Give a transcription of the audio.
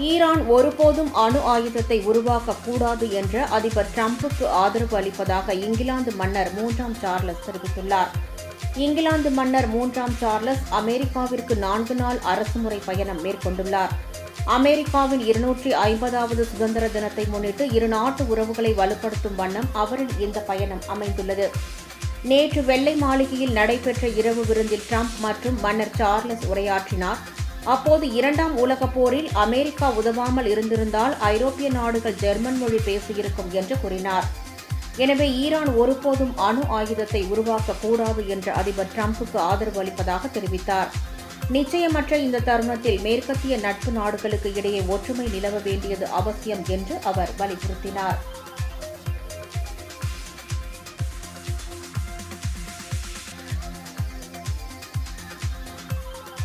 Iran ஒருபோதும் அணு ஆயுதத்தை உருவாக்கக்கூடாது என்ற அதிபர் டிரம்புக்கு ஆதரவு அளிப்பதாக இங்கிலாந்து மன்னர் 3ஆம் சார்லஸ் தெரிவித்துள்ளார். இங்கிலாந்து மன்னர் 3ஆம் சார்லஸ் அமெரிக்காவிற்கு 4 நாள் அரசுமுறை பயணம் மேற்கொண்டுள்ளார். அமெரிக்காவின் 250வது சுதந்திர தினத்தை முன்னிட்டு இரு நாட்டு உறவுகளை வலுப்படுத்தும் வண்ணம் அவரின் இந்த பயணம் அமைந்துள்ளது. நேற்று வெள்ளை மாளிகையில் நடைபெற்ற இரவு விருந்தில் டிரம்ப் மற்றும் மன்னர் சார்லஸ் உரையாற்றினார். அப்போது 2ஆம் உலகப் போரில் அமெரிக்கா உதவாமல் இருந்திருந்தால் ஐரோப்பிய நாடுகள் ஜெர்மன் மொழி பேசியிருக்கும் என்று கூறினார். எனவே ஈரான் ஒருபோதும் அணு ஆயுதத்தை உருவாக்கக்கூடாது என்ற அதிபர் டிரம்புக்கு ஆதரவு அளிப்பதாக தெரிவித்தார். நிச்சயமற்ற இந்த தருணத்தில் மேற்கத்திய நட்பு நாடுகளுக்கு இடையே ஒற்றுமை நிலவ வேண்டியது அவசியம் என்று அவர் வலியுறுத்தினார்.